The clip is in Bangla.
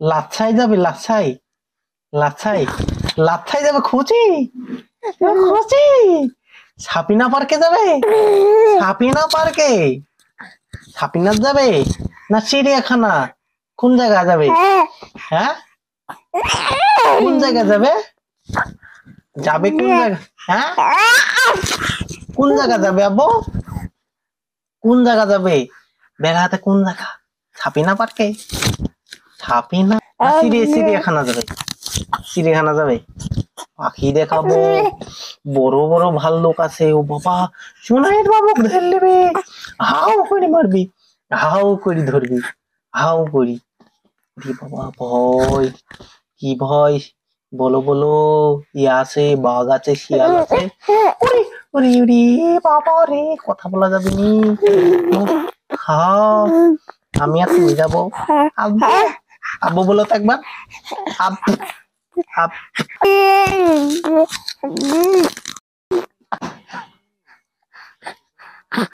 লাচ্ছাই যাবে, লাচ্ছাই লাচ্ছাই লাচ্ছাই যাবে। খুঁজি খুঁজি সাপিনা পার্কে যাবে, সাপিনা পার্কে, সাপিনা যাবে না চিড়িয়াখানা? কোন জায়গা যাবে? হ্যাঁ, কোন জায়গা যাবে? যাবে কোন জায়গা? হ্যাঁ, কোন জায়গা যাবে আব্বু? কোন জায়গা যাবে বেড়াতে? কোন জায়গা? সাপিনা পার্কে, সাপিনা চিড়িয়াখানা যাবে, চিড়িয়াখানা যাবে। পাখি দেখাবো, বড় বড় ভাল্লুক আছে। ও বাবা, সোনাইয়ের বাবু ধরে নেবে, হাও করে মারবি, হাও করে ধরবি, হাও করি। বাবা ভয়, কি ভয় বলো বলো। ইয়ে আছে, বাঘ আছে, শিয়াল আছে। ওরে ওরে ওরে বাবা রে, কথা বলা যাবে নি। হ্যাঁ, আমি আর তুমি যাবো। আব্বু, আব্বু বলো তো একবার, আব্বু আব্বু।